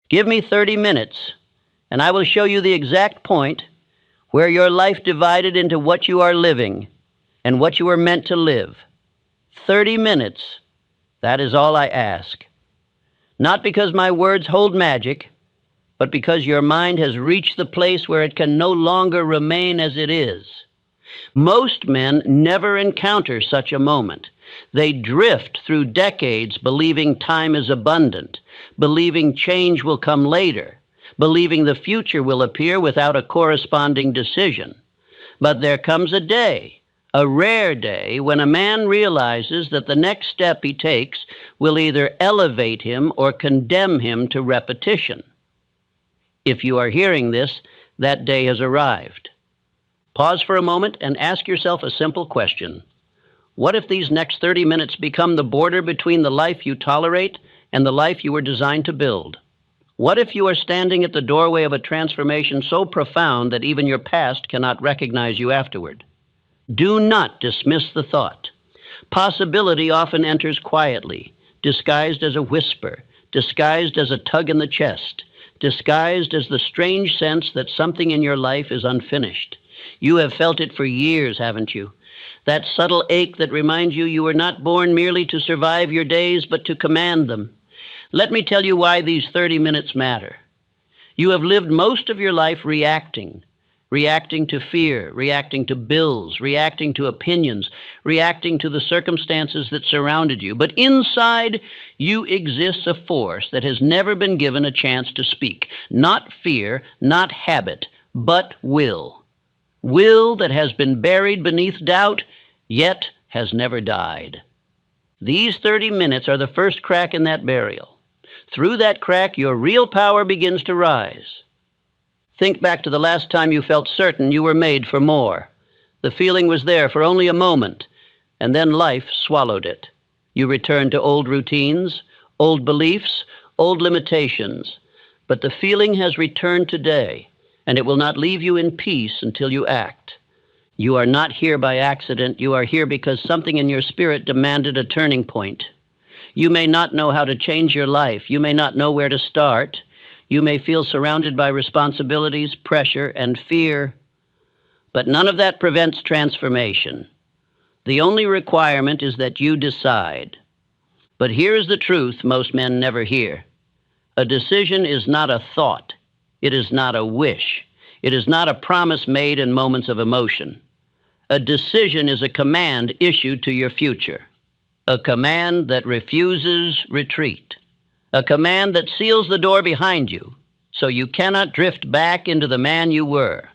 Give me 30 minutes, and I will show you the exact point where your life divided into what you are living and what you are meant to live. 30 minutes, that is all I ask. Not because my words hold magic, but because your mind has reached the place where it can no longer remain as it is. Most men never encounter such a moment. They drift through decades believing time is abundant, believing change will come later, believing the future will appear without a corresponding decision. But there comes a day, a rare day, when a man realizes that the next step he takes will either elevate him or condemn him to repetition. If you are hearing this, that day has arrived. Pause for a moment and ask yourself a simple question. What if these next 30 minutes become the border between the life you tolerate and the life you were designed to build? What if you are standing at the doorway of a transformation so profound that even your past cannot recognize you afterward? Do not dismiss the thought. Possibility often enters quietly, disguised as a whisper, disguised as a tug in the chest, disguised as the strange sense that something in your life is unfinished. You have felt it for years, haven't you? That subtle ache that reminds you you were not born merely to survive your days, but to command them. Let me tell you why these 30 minutes matter. You have lived most of your life reacting to fear, reacting to bills, reacting to opinions, reacting to the circumstances that surrounded you. But inside you exists a force that has never been given a chance to speak. Not fear, not habit, but will. Will that has been buried beneath doubt, yet has never died. These 30 minutes are the first crack in that burial. Through that crack, your real power begins to rise. Think back to the last time you felt certain you were made for more. The feeling was there for only a moment, and then life swallowed it. You returned to old routines, old beliefs, old limitations. But the feeling has returned today, and it will not leave you in peace until you act. You are not here by accident. You are here because something in your spirit demanded a turning point. You may not know how to change your life. You may not know where to start. You may feel surrounded by responsibilities, pressure, and fear. But none of that prevents transformation. The only requirement is that you decide. But here's the truth most men never hear. A decision is not a thought. It is not a wish. It is not a promise made in moments of emotion. A decision is a command issued to your future. A command that refuses retreat. A command that seals the door behind you, so you cannot drift back into the man you were.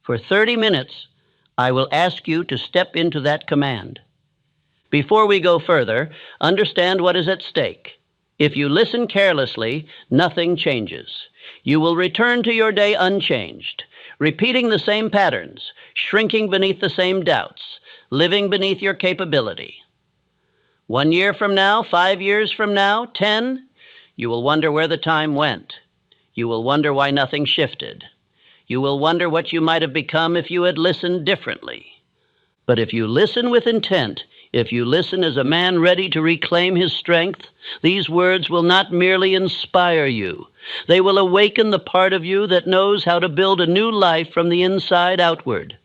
For 30 minutes, I will ask you to step into that command. Before we go further, understand what is at stake. If you listen carelessly, nothing changes. You will return to your day unchanged, repeating the same patterns, shrinking beneath the same doubts, living beneath your capability. 1 year from now, 5 years from now, 10, you will wonder where the time went. You will wonder why nothing shifted. You will wonder what you might have become if you had listened differently. But if you listen with intent, if you listen as a man ready to reclaim his strength, these words will not merely inspire you. They will awaken the part of you that knows how to build a new life from the inside outward.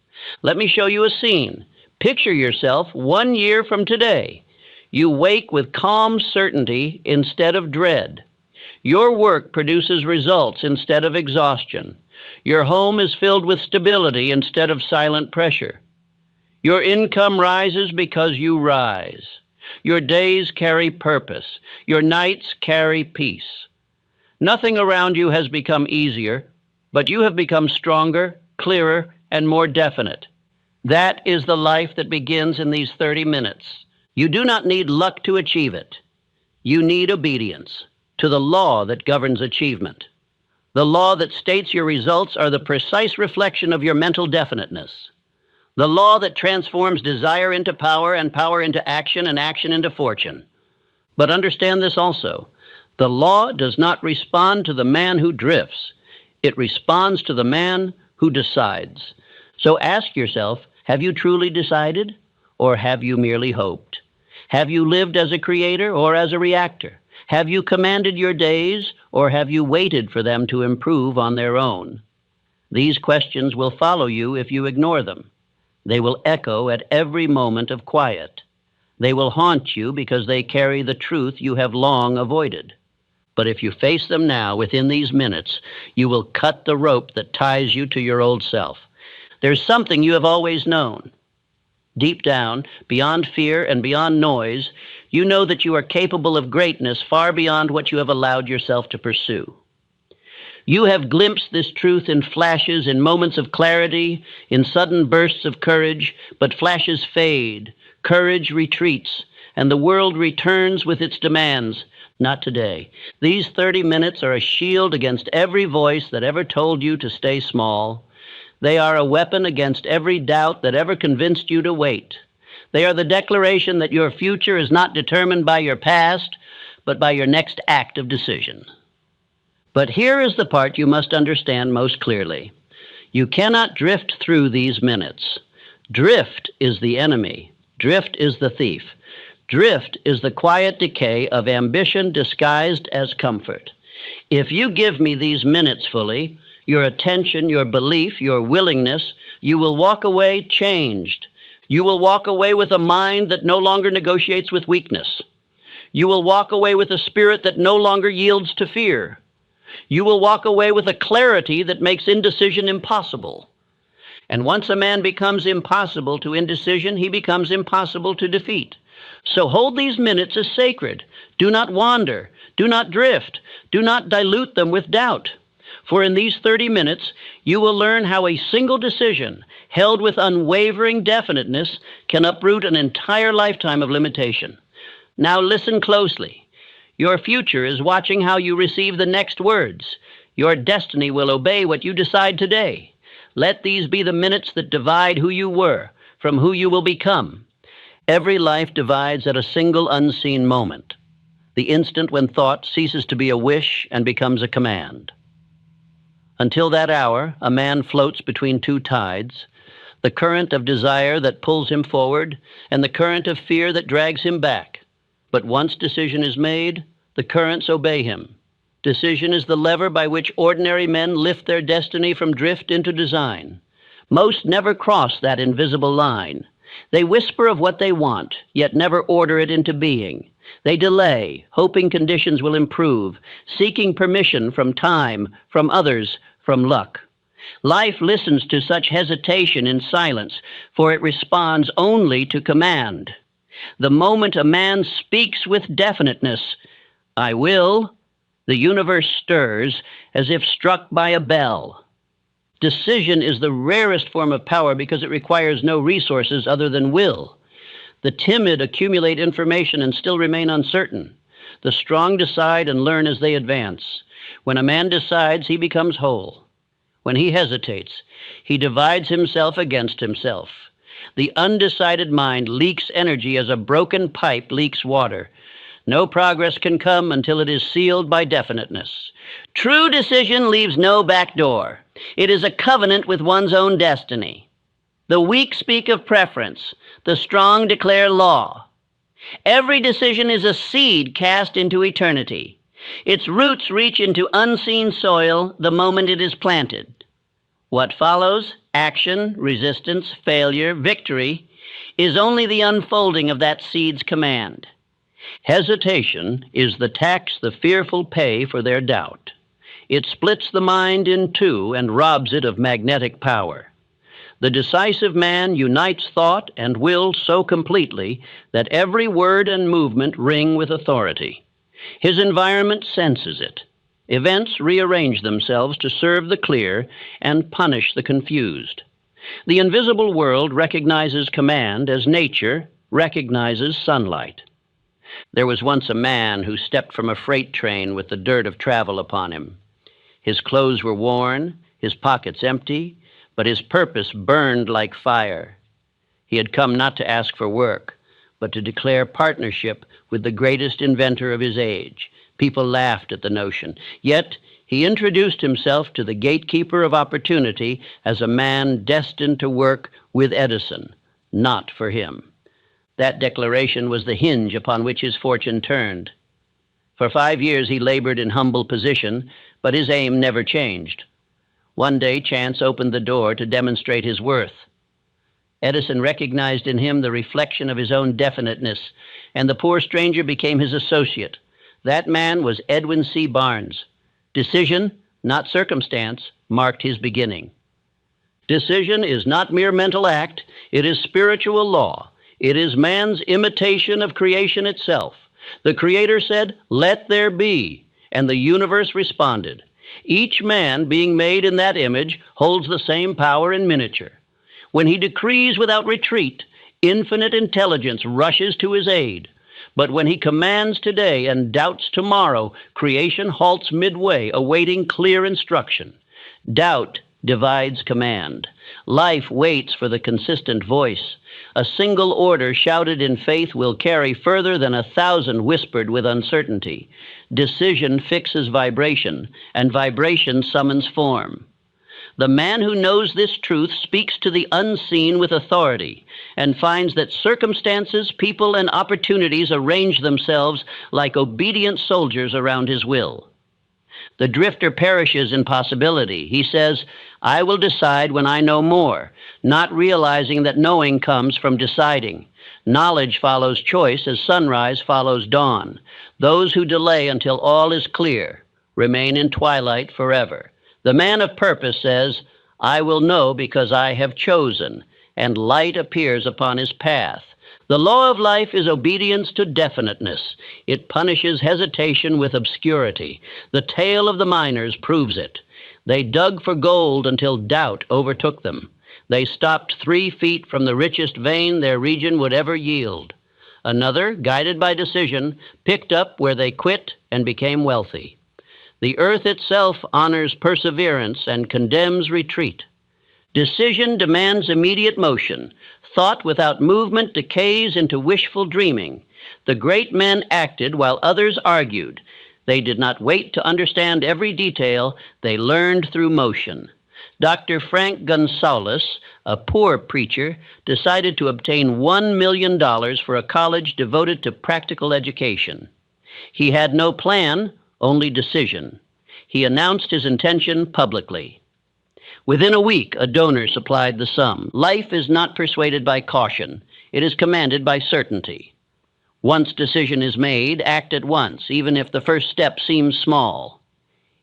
Let me show you a scene. Picture yourself 1 year from today. You wake with calm certainty instead of dread. Your work produces results instead of exhaustion. Your home is filled with stability instead of silent pressure. Your income rises because you rise. Your days carry purpose. Your nights carry peace. Nothing around you has become easier, but you have become stronger, clearer, and more definite. That is the life that begins in these 30 minutes. You do not need luck to achieve it. You need obedience to the law that governs achievement. The law that states your results are the precise reflection of your mental definiteness. The law that transforms desire into power and power into action and action into fortune. But understand this also. The law does not respond to the man who drifts. It responds to the man who decides. So ask yourself, have you truly decided, or have you merely hoped? Have you lived as a creator or as a reactor? Have you commanded your days, or have you waited for them to improve on their own? These questions will follow you if you ignore them. They will echo at every moment of quiet. They will haunt you because they carry the truth you have long avoided. But if you face them now, within these minutes, you will cut the rope that ties you to your old self. There's something you have always known. Deep down, beyond fear and beyond noise, you know that you are capable of greatness far beyond what you have allowed yourself to pursue. You have glimpsed this truth in flashes, in moments of clarity, in sudden bursts of courage, but flashes fade, courage retreats, and the world returns with its demands. Not today. These 30 minutes are a shield against every voice that ever told you to stay small. They are a weapon against every doubt that ever convinced you to wait. They are the declaration that your future is not determined by your past, but by your next act of decision. But here is the part you must understand most clearly. You cannot drift through these minutes. Drift is the enemy. Drift is the thief. Drift is the quiet decay of ambition disguised as comfort. If you give me these minutes fully, your attention, your belief, your willingness, you will walk away changed. You will walk away with a mind that no longer negotiates with weakness. You will walk away with a spirit that no longer yields to fear. You will walk away with a clarity that makes indecision impossible. And once a man becomes impossible to indecision, he becomes impossible to defeat. So hold these minutes as sacred. Do not wander. Do not drift. Do not dilute them with doubt. For in these 30 minutes, you will learn how a single decision, held with unwavering definiteness, can uproot an entire lifetime of limitation. Now listen closely. Your future is watching how you receive the next words. Your destiny will obey what you decide today. Let these be the minutes that divide who you were from who you will become. Every life divides at a single unseen moment, the instant when thought ceases to be a wish and becomes a command. Until that hour, a man floats between two tides, the current of desire that pulls him forward and the current of fear that drags him back. But once decision is made, the currents obey him. Decision is the lever by which ordinary men lift their destiny from drift into design. Most never cross that invisible line. They whisper of what they want, yet never order it into being. They delay, hoping conditions will improve, seeking permission from time, from others, from luck. Life listens to such hesitation in silence, for it responds only to command. The moment a man speaks with definiteness, "I will," the universe stirs as if struck by a bell. Decision is the rarest form of power because it requires no resources other than will. The timid accumulate information and still remain uncertain. The strong decide and learn as they advance. When a man decides, he becomes whole. When he hesitates, he divides himself against himself. The undecided mind leaks energy as a broken pipe leaks water. No progress can come until it is sealed by definiteness. True decision leaves no back door. It is a covenant with one's own destiny. The weak speak of preference. The strong declare law. Every decision is a seed cast into eternity. Its roots reach into unseen soil the moment it is planted. What follows, action, resistance, failure, victory, is only the unfolding of that seed's command. Hesitation is the tax the fearful pay for their doubt. It splits the mind in two and robs it of magnetic power. The decisive man unites thought and will so completely that every word and movement ring with authority. His environment senses it. Events rearrange themselves to serve the clear and punish the confused. The invisible world recognizes command as nature recognizes sunlight. There was once a man who stepped from a freight train with the dirt of travel upon him. His clothes were worn, his pockets empty, but his purpose burned like fire. He had come not to ask for work, but to declare partnership with the greatest inventor of his age. People laughed at the notion. Yet he introduced himself to the gatekeeper of opportunity as a man destined to work with Edison, not for him. That declaration was the hinge upon which his fortune turned. For 5 years he labored in humble position, but his aim never changed. One day chance opened the door to demonstrate his worth. Edison recognized in him the reflection of his own definiteness, and the poor stranger became his associate. That man was Edwin C. Barnes. Decision, not circumstance, marked his beginning. Decision is not mere mental act, it is spiritual law. It is man's imitation of creation itself. The Creator said, "Let there be," and the universe responded. Each man, being made in that image, holds the same power in miniature. When he decrees without retreat, infinite intelligence rushes to his aid. But when he commands today and doubts tomorrow, creation halts midway, awaiting clear instruction. Doubt divides command. Life waits for the consistent voice. A single order shouted in faith will carry further than 1,000 whispered with uncertainty. Decision fixes vibration, and vibration summons form. The man who knows this truth speaks to the unseen with authority and finds that circumstances, people, and opportunities arrange themselves like obedient soldiers around his will. The drifter perishes in possibility. He says, "I will decide when I know more," not realizing that knowing comes from deciding. Knowledge follows choice as sunrise follows dawn. Those who delay until all is clear remain in twilight forever. The man of purpose says, "I will know because I have chosen," and light appears upon his path. The law of life is obedience to definiteness. It punishes hesitation with obscurity. The tale of the miners proves it. They dug for gold until doubt overtook them. They stopped 3 feet from the richest vein their region would ever yield. Another, guided by decision, picked up where they quit and became wealthy. The earth itself honors perseverance and condemns retreat. Decision demands immediate motion. Thought without movement decays into wishful dreaming. The great men acted while others argued. They did not wait to understand every detail. They learned through motion. Dr. Frank Gonzalez, a poor preacher, decided to obtain $1 million for a college devoted to practical education. He had no plan, only decision. He announced his intention publicly. Within a week, a donor supplied the sum. Life is not persuaded by caution. It is commanded by certainty. Once decision is made, act at once, even if the first step seems small.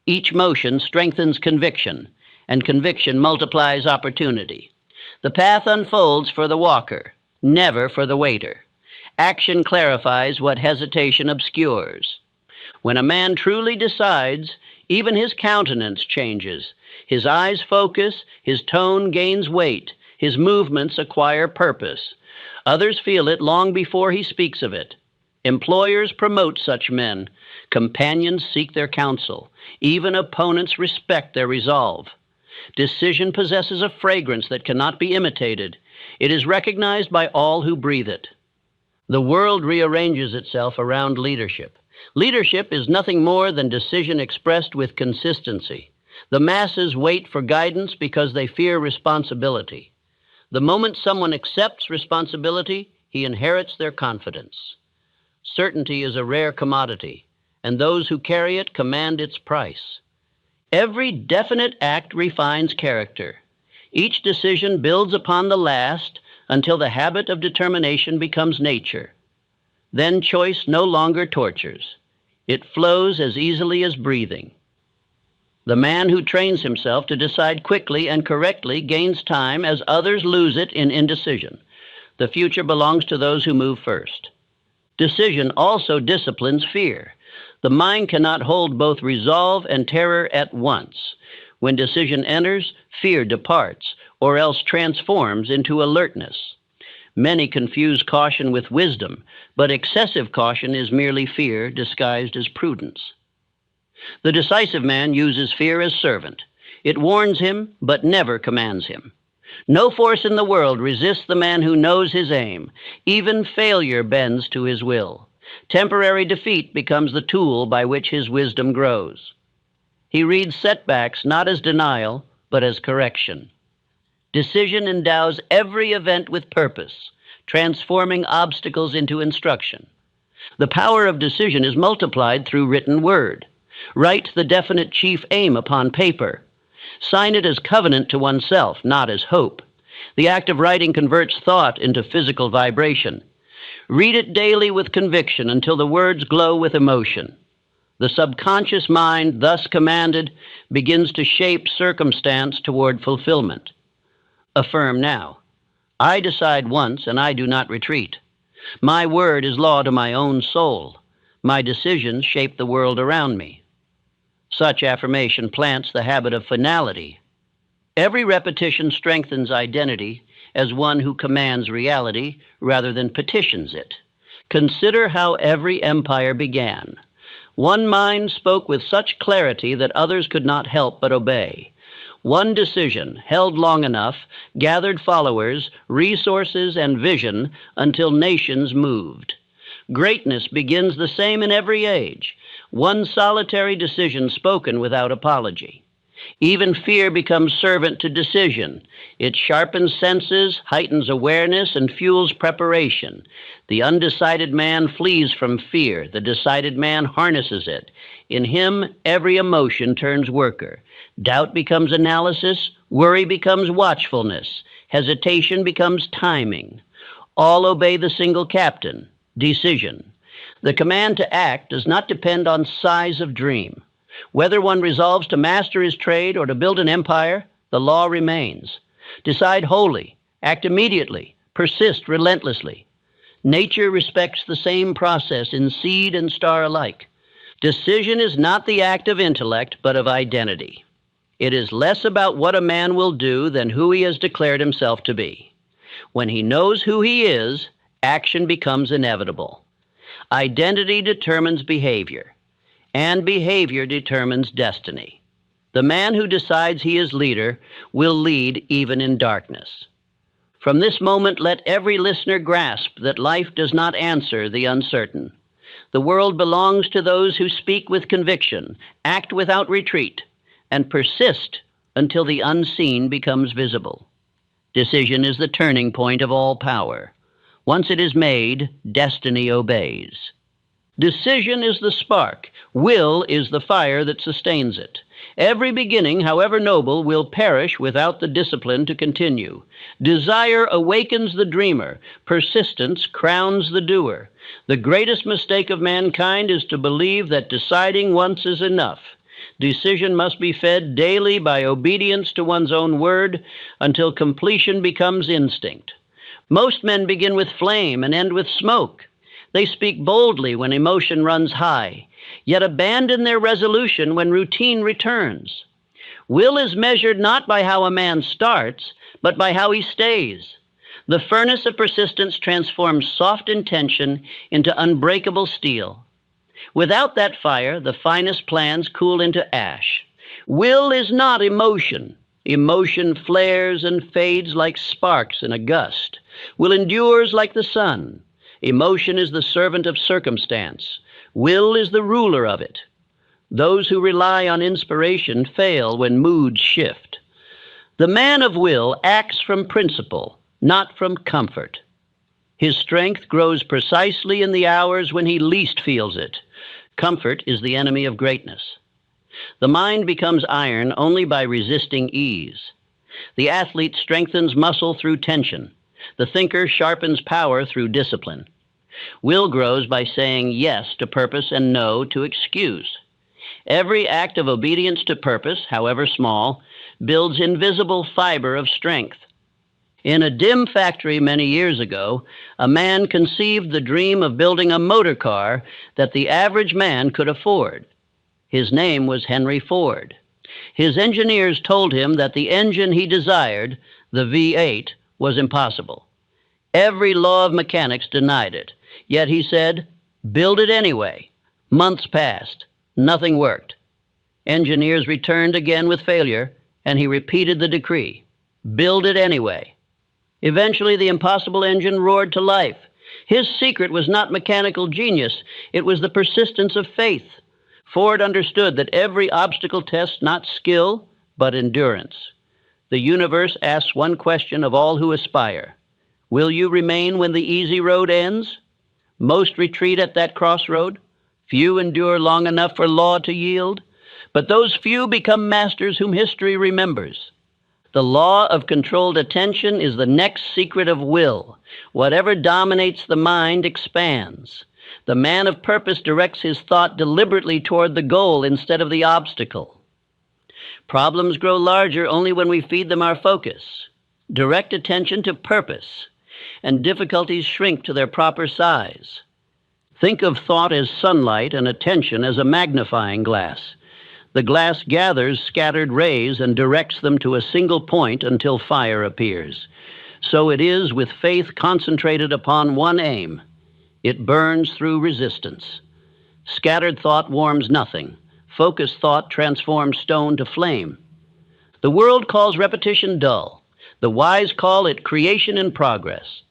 Each motion strengthens conviction, and conviction multiplies opportunity. The path unfolds for the walker, never for the waiter. Action clarifies what hesitation obscures. When a man truly decides, even his countenance changes. His eyes focus, his tone gains weight, his movements acquire purpose. Others feel it long before he speaks of it. Employers promote such men. Companions seek their counsel. Even opponents respect their resolve. Decision possesses a fragrance that cannot be imitated. It is recognized by all who breathe it. The world rearranges itself around leadership. Leadership is nothing more than decision expressed with consistency. The masses wait for guidance because they fear responsibility. The moment someone accepts responsibility, he inherits their confidence. Certainty is a rare commodity, and those who carry it command its price. Every definite act refines character. Each decision builds upon the last until the habit of determination becomes nature. Then choice no longer tortures. It flows as easily as breathing. The man who trains himself to decide quickly and correctly gains time as others lose it in indecision. The future belongs to those who move first. Decision also disciplines fear. The mind cannot hold both resolve and terror at once. When decision enters, fear departs, or else transforms into alertness. Many confuse caution with wisdom, but excessive caution is merely fear disguised as prudence. The decisive man uses fear as servant. It warns him, but never commands him. No force in the world resists the man who knows his aim. Even failure bends to his will. Temporary defeat becomes the tool by which his wisdom grows. He reads setbacks not as denial, but as correction. Decision endows every event with purpose, transforming obstacles into instruction. The power of decision is multiplied through written word. Write the definite chief aim upon paper. Sign it as covenant to oneself, not as hope. The act of writing converts thought into physical vibration. Read it daily with conviction until the words glow with emotion. The subconscious mind, thus commanded, begins to shape circumstance toward fulfillment. Affirm now. I decide once, and I do not retreat. My word is law to my own soul. My decisions shape the world around me. Such affirmation plants the habit of finality. Every repetition strengthens identity as one who commands reality rather than petitions it. Consider how every empire began. One mind spoke with such clarity that others could not help but obey. One decision, held long enough, gathered followers, resources, and vision until nations moved. Greatness begins the same in every age. One solitary decision spoken without apology. Even fear becomes servant to decision. It sharpens senses, heightens awareness, and fuels preparation. The undecided man flees from fear. The decided man harnesses it. In him, every emotion turns worker. Doubt becomes analysis. Worry becomes watchfulness. Hesitation becomes timing. All obey the single captain, decision. The command to act does not depend on size of dream. Whether one resolves to master his trade or to build an empire, the law remains. Decide wholly, act immediately, persist relentlessly. Nature respects the same process in seed and star alike. Decision is not the act of intellect, but of identity. It is less about what a man will do than who he has declared himself to be. When he knows who he is, action becomes inevitable. Identity determines behavior, and behavior determines destiny. The man who decides he is leader will lead even in darkness. From this moment, let every listener grasp that life does not answer the uncertain. The world belongs to those who speak with conviction, act without retreat, and persist until the unseen becomes visible. Decision is the turning point of all power. Once it is made, destiny obeys. Decision is the spark. Will is the fire that sustains it. Every beginning, however noble, will perish without the discipline to continue. Desire awakens the dreamer. Persistence crowns the doer. The greatest mistake of mankind is to believe that deciding once is enough. Decision must be fed daily by obedience to one's own word until completion becomes instinct. Most men begin with flame and end with smoke. They speak boldly when emotion runs high, yet abandon their resolution when routine returns. Will is measured not by how a man starts, but by how he stays. The furnace of persistence transforms soft intention into unbreakable steel. Without that fire, the finest plans cool into ash. Will is not emotion. Emotion flares and fades like sparks in a gust. Will endures like the sun. Emotion is the servant of circumstance. Will is the ruler of it. Those who rely on inspiration fail when moods shift. The man of will acts from principle, not from comfort. His strength grows precisely in the hours when he least feels it. Comfort is the enemy of greatness. The mind becomes iron only by resisting ease. The athlete strengthens muscle through tension. The thinker sharpens power through discipline. Will grows by saying yes to purpose and no to excuse. Every act of obedience to purpose, however small, builds invisible fiber of strength. In a dim factory many years ago, a man conceived the dream of building a motor car that the average man could afford. His name was Henry Ford. His engineers told him that the engine he desired, the V8, was impossible. Every law of mechanics denied it. Yet he said, "Build it anyway." Months passed. Nothing worked. Engineers returned again with failure, and he repeated the decree, "Build it anyway." Eventually, the impossible engine roared to life. His secret was not mechanical genius. It was the persistence of faith. Ford understood that every obstacle tests not skill, but endurance. The universe asks one question of all who aspire. Will you remain when the easy road ends? Most retreat at that crossroad. Few endure long enough for law to yield. But those few become masters whom history remembers. The law of controlled attention is the next secret of will. Whatever dominates the mind expands. The man of purpose directs his thought deliberately toward the goal instead of the obstacle. Problems grow larger only when we feed them our focus. Direct attention to purpose, and difficulties shrink to their proper size. Think of thought as sunlight and attention as a magnifying glass. The glass gathers scattered rays and directs them to a single point until fire appears. So it is with faith concentrated upon one aim. It burns through resistance. Scattered thought warms nothing. Focused thought transforms stone to flame. The world calls repetition dull. The wise call it creation in progress.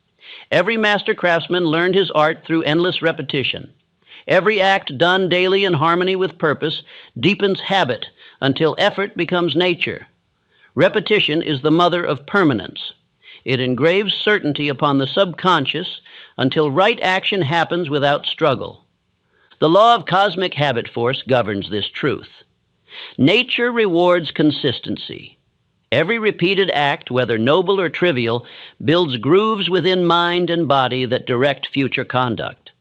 Every master craftsman learned his art through endless repetition. Every act done daily in harmony with purpose deepens habit until effort becomes nature. Repetition is the mother of permanence. It engraves certainty upon the subconscious until right action happens without struggle. The law of cosmic habit force governs this truth. Nature rewards consistency. Every repeated act, whether noble or trivial, builds grooves within mind and body that direct future conduct.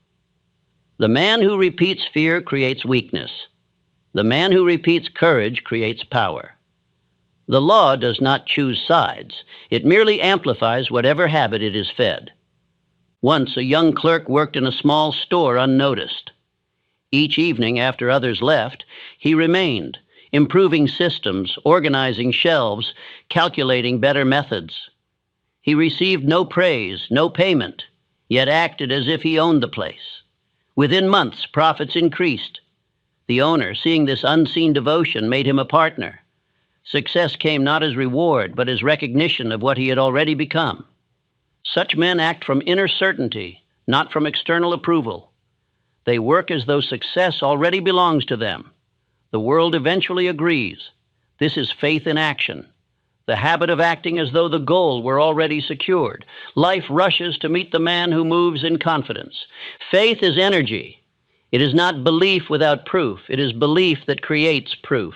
The man who repeats fear creates weakness. The man who repeats courage creates power. The law does not choose sides. It merely amplifies whatever habit it is fed. Once a young clerk worked in a small store unnoticed. Each evening after others left, he remained, improving systems, organizing shelves, calculating better methods. He received no praise, no payment, yet acted as if he owned the place. Within months, profits increased. The owner, seeing this unseen devotion, made him a partner. Success came not as reward, but as recognition of what he had already become. Such men act from inner certainty, not from external approval. They work as though success already belongs to them. The world eventually agrees. This is faith in action. The habit of acting as though the goal were already secured. Life rushes to meet the man who moves in confidence. Faith is energy. It is not belief without proof. It is belief that creates proof.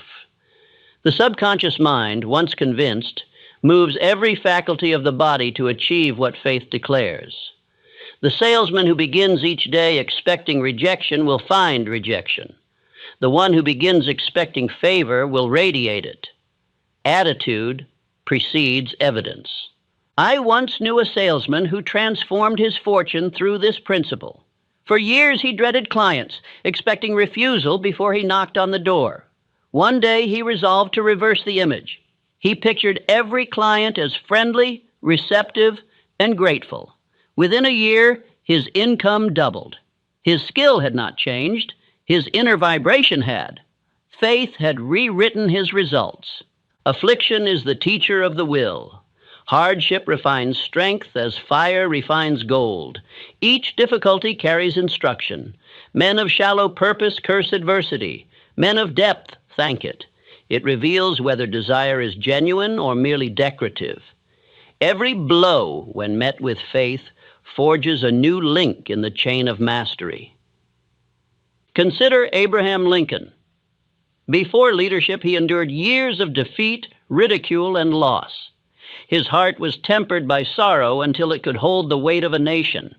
The subconscious mind, once convinced, moves every faculty of the body to achieve what faith declares. The salesman who begins each day expecting rejection will find rejection. The one who begins expecting favor will radiate it. Attitude precedes evidence. I once knew a salesman who transformed his fortune through this principle. For years he dreaded clients, expecting refusal before he knocked on the door. One day he resolved to reverse the image. He pictured every client as friendly, receptive, and grateful. Within a year, his income doubled. His skill had not changed. His inner vibration had. Faith had rewritten his results. Affliction is the teacher of the will. Hardship refines strength as fire refines gold. Each difficulty carries instruction. Men of shallow purpose curse adversity. Men of depth thank it. It reveals whether desire is genuine or merely decorative. Every blow, when met with faith, forges a new link in the chain of mastery. Consider Abraham Lincoln. Before leadership, he endured years of defeat, ridicule, and loss. His heart was tempered by sorrow until it could hold the weight of a nation.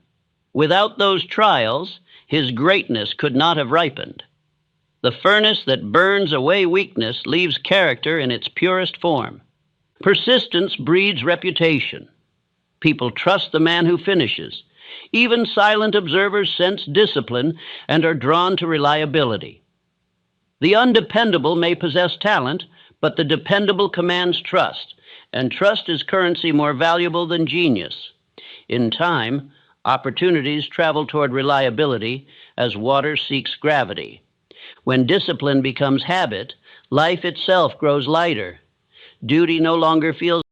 Without those trials, his greatness could not have ripened. The furnace that burns away weakness leaves character in its purest form. Persistence breeds reputation. People trust the man who finishes. Even silent observers sense discipline and are drawn to reliability. The undependable may possess talent, but the dependable commands trust, and trust is currency more valuable than genius. In time, opportunities travel toward reliability as water seeks gravity. When discipline becomes habit, life itself grows lighter. Duty no longer feels